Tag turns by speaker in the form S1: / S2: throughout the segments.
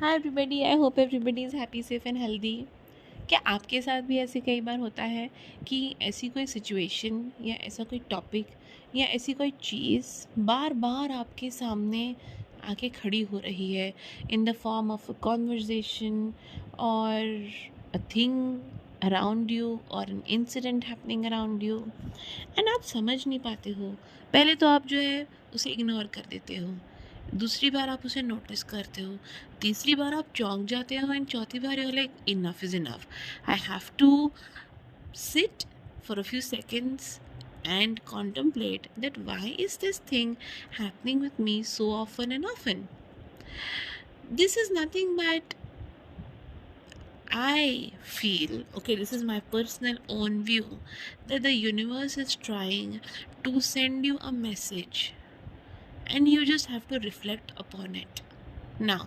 S1: Hi everybody, I hope everybody is happy, safe and healthy. क्या आपके साथ भी ऐसे कई बार होता है कि ऐसी कोई सिचुएशन या ऐसा कोई टॉपिक या ऐसी कोई चीज़ बार बार आपके सामने आके खड़ी हो रही है in the form of a conversation और अ थिंग अराउंड यू और an incident happening around you and आप समझ नहीं पाते हो। पहले तो आप जो है उसे इग्नोर कर देते हो, दूसरी बार आप उसे नोटिस करते हो, तीसरी बार आप चौंक जाते हो एंड चौथी बार you like enough is enough. I have to sit for a few seconds and contemplate that why is this thing happening with me so often and often. This is nothing but I feel, okay, this is my personal own view, that the universe is trying to send you a message and you just have to reflect upon it. Now,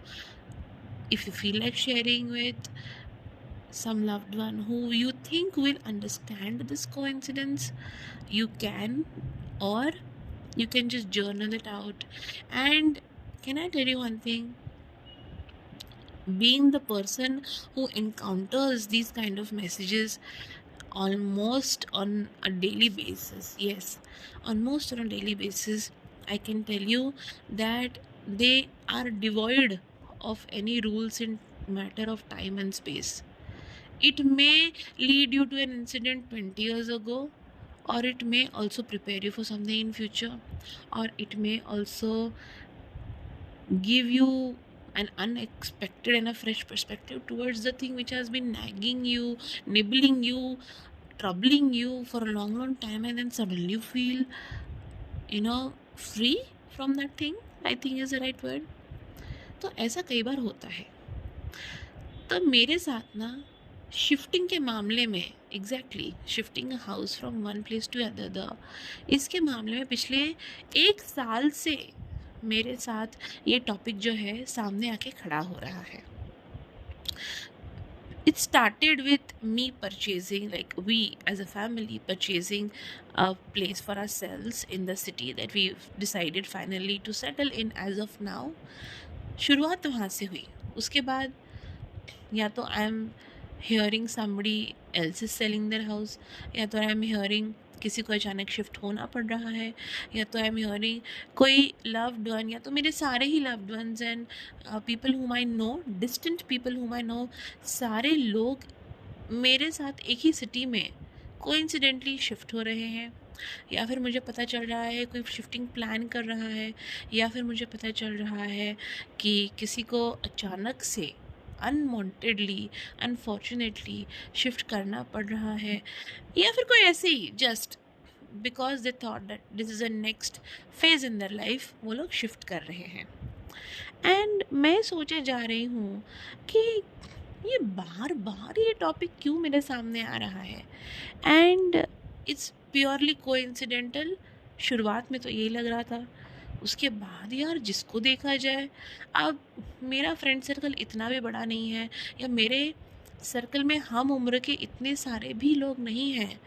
S1: if you feel like sharing with some loved one who you think will understand this coincidence, you can, or you can just journal it out. And can I tell you one thing? Being the person who encounters these kind of messages almost on a daily basis, yes, almost on a daily basis, I can tell you that they are devoid of any rules in matter of time and space. It may lead you to an incident 20 years ago, or it may also prepare you for something in future, or it may also give you an unexpected and a fresh perspective towards the thing which has been nagging you, nibbling you, troubling you for a long time, and then suddenly you feel, free from that thing, I think is the right word. तो ऐसा कई बार होता है। तो मेरे साथ ना shifting के मामले में, exactly shifting a house from one place to other, इसके मामले में पिछले 1 साल से मेरे साथ ये टॉपिक जो है सामने आके खड़ा हो रहा है। It started with me purchasing, like we as a family purchasing a place for ourselves in the city that we've decided finally to settle in as of now. शुरुआत वहाँ से हुई। उसके बाद या तो I am hearing somebody else is selling their house, या तो आई एम हियरिंग किसी को अचानक शिफ्ट होना पड़ रहा है, या तो आई एम हियरिंग कोई लव्ड वन, या तो मेरे सारे he loved ones and people whom I know, distant people whom I know, सारे लोग मेरे साथ एक ही सिटी में कोइंसिडेंटली शिफ्ट हो रहे हैं। या फिर मुझे पता चल रहा है कोई शिफ्टिंग प्लान कर रहा है, या फिर मुझे पता चल रहा है कि किसी को अचानक से अनवांटेडली अनफॉर्चुनेटली शिफ्ट करना पड़ रहा है, या फिर कोई ऐसे ही just because they thought that this is a next phase in their life वो लोग शिफ्ट कर रहे हैं। एंड मैं सोचे जा रही हूँ कि ये बार बार ये टॉपिक क्यों मेरे सामने आ रहा है, एंड इट्स प्योरली कोइंसिडेंटल। शुरुआत में तो यही लग रहा था, उसके बाद यार जिसको देखा जाए, अब मेरा फ्रेंड सर्कल इतना भी बड़ा नहीं है, या मेरे सर्कल में हम उम्र के इतने सारे भी लोग नहीं हैं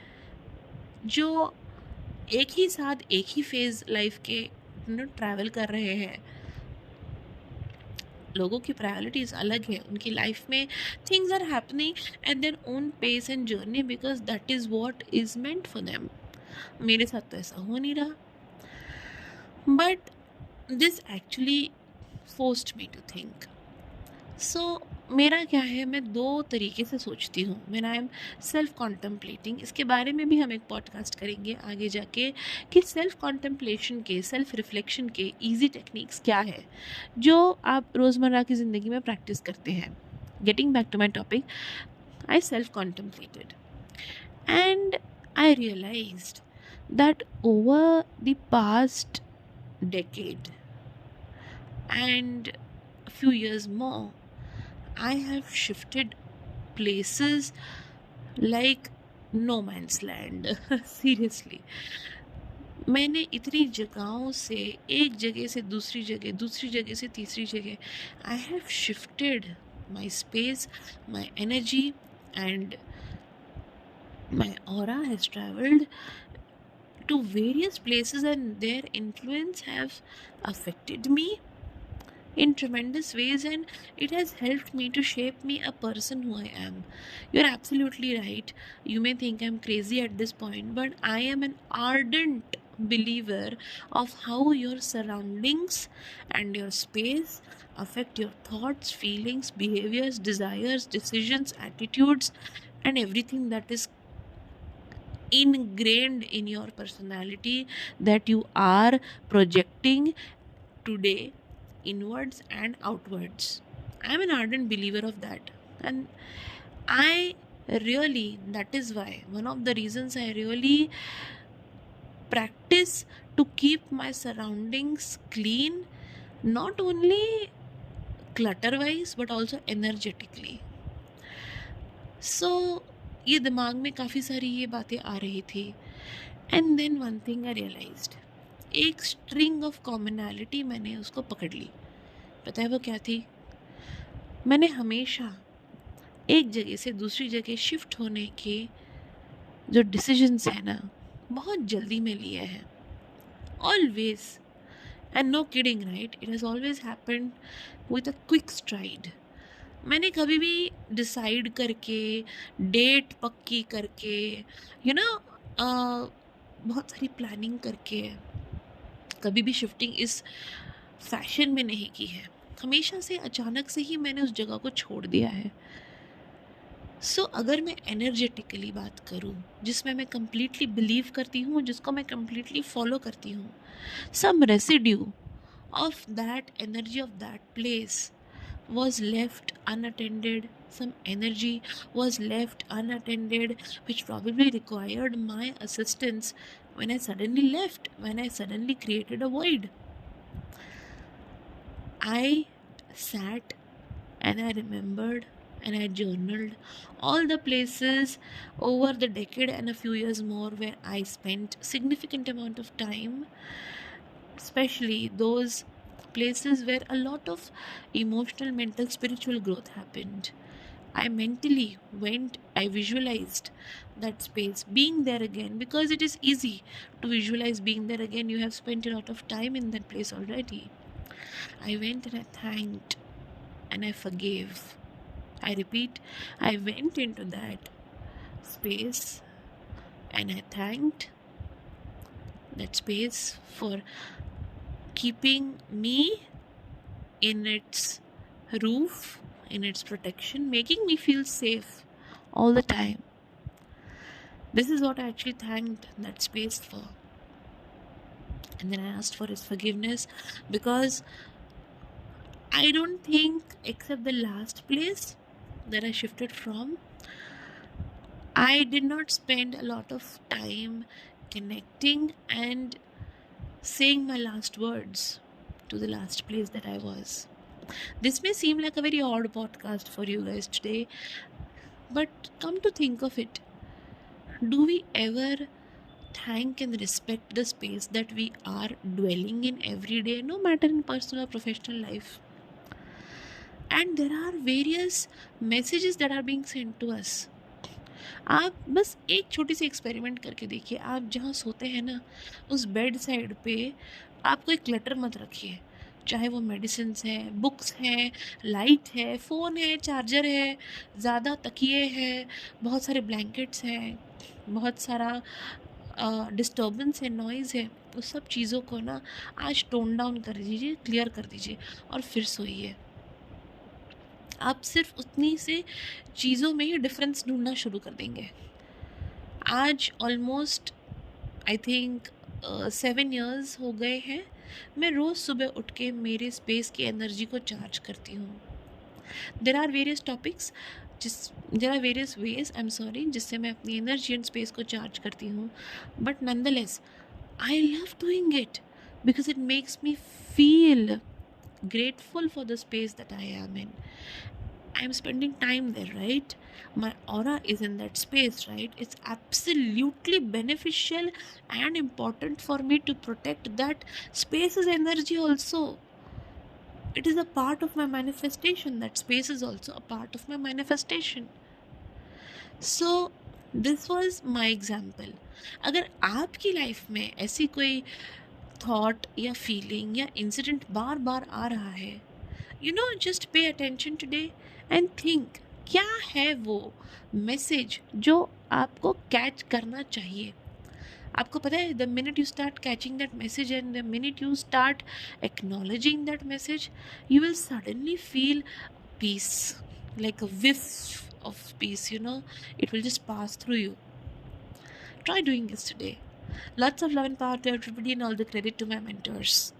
S1: जो एक ही साथ एक ही फेज़ लाइफ के ट्रैवल कर रहे हैं। लोगों की प्रायोरिटीज़ अलग है, उनकी लाइफ में things are happening at their own pace and journey because that is what is meant for them. मेरे साथ तो ऐसा हो नहीं रहा, but this actually forced me to think. So मेरा क्या है, मैं 2 तरीके से सोचती हूँ when I am self contemplating. इसके बारे में भी हम एक पॉडकास्ट करेंगे आगे जाके कि सेल्फ कॉन्टम्पलेशन के, सेल्फ रिफ्लेक्शन के ईजी टेक्निक्स क्या है जो आप रोज़मर्रा की ज़िंदगी में प्रैक्टिस करते हैं। Getting back to my topic, I self contemplated and I realised that over the past decade and a few years more, I have shifted places like no man's land. Seriously, मैंने इतनी जगहों से, एक जगह से दूसरी जगह, दूसरी जगह से तीसरी जगह, I have shifted my space, my energy and my aura has traveled to various places, and their influence have affected me in tremendous ways, and it has helped me to shape me a person who I am. You're absolutely right. You may think I'm crazy at this point, but I am an ardent believer of how your surroundings and your space affect your thoughts, feelings, behaviors, desires, decisions, attitudes, and everything that is ingrained in your personality that you are projecting today inwards and outwards. I'm an ardent believer of that. And I really, that is why, one of the reasons I really practice to keep my surroundings clean, not only clutter wise but also energetically. सो ये दिमाग में काफ़ी सारी ये बातें आ रही थी. And then one thing I realised, एक स्ट्रिंग ऑफ कॉमनैलिटी मैंने उसको पकड़ ली. पता है वो क्या थी? मैंने हमेशा एक जगह से दूसरी जगह शिफ्ट होने के जो डिसीजंस हैं ना, बहुत जल्दी में लिए हैं. Always, and no kidding, right, it has always happened with a quick stride. मैंने कभी भी डिसाइड करके, डेट पक्की करके, यू नो, बहुत सारी प्लानिंग करके कभी भी शिफ्टिंग इस फैशन में नहीं की है. हमेशा से अचानक से ही मैंने उस जगह को छोड़ दिया है. सो अगर मैं एनर्जेटिकली बात करूं, जिसमें मैं कंप्लीटली बिलीव करती हूँ, जिसको मैं कंप्लीटली फॉलो करती हूँ, सम residue of that energy of that place was left unattended. Some energy was left unattended, which probably required my assistance when I suddenly left, when I suddenly created a void. I sat and I remembered and I journaled all the places over the decade and a few years more where I spent significant amount of time, especially those places where a lot of emotional, mental, spiritual growth happened. I mentally went, I visualized that space, being there again, because it is easy to visualize being there again. You have spent a lot of time in that place already. I went and I thanked and I forgave. I repeat, I went into that space and I thanked that space for keeping me in its roof, in its protection, making me feel safe all the time. This is what I actually thanked that space for. And then I asked for his forgiveness, because I don't think, except the last place that I shifted from, I did not spend a lot of time connecting and saying my last words to the last place that I was. This may seem like a very odd podcast for you guys today, but come to think of it, do we ever thank and respect the space that we are dwelling in every day, no matter in personal or professional life? And there are various messages that are being sent to us. आप बस एक छोटी सी experiment करके देखिए. आप जहाँ सोते हैं ना, उस बेड साइड पे आप कोई क्लटर मत रखिए. चाहे वो मेडिसिन्स हैं, बुक्स हैं, लाइट है, फ़ोन है, चार्जर है, ज़्यादा तकिए हैं, बहुत सारे ब्लैंकेट्स हैं, बहुत सारा डिस्टर्बेंस है, नॉइज़ है. उस सब चीज़ों को ना आज टोन डाउन कर दीजिए, क्लियर कर दीजिए और फिर सोइए. आप सिर्फ उतनी से चीज़ों में ही डिफरेंस ढूंढना शुरू कर देंगे. आज ऑलमोस्ट आई थिंक 7 years हो गए हैं मैं रोज़ सुबह उठ के मेरे स्पेस की एनर्जी को चार्ज करती हूँ. There are various topics, there are various ways, I am sorry, जिससे मैं अपनी एनर्जी एंड स्पेस को चार्ज करती हूँ. But nonetheless I love doing it because it makes me feel grateful for the space that I am in. I'm spending time there, right? My aura is in that space, right? It's absolutely beneficial and important for me to protect that space's energy also. It is a part of my manifestation. That space is also a part of my manifestation. So this was my example. अगर आपकी life में ऐसी कोई thought या feeling या incident बार बार आ रहा है, just pay attention today and think, क्या है वो मैसेज जो आपको कैच करना चाहिए। आपको पता है, the minute you start catching that message and the minute you start acknowledging that message, you will suddenly feel peace, like a whiff of peace. It will just pass through you. Try doing this today. Lots of love and power to everybody, and all the credit to my mentors.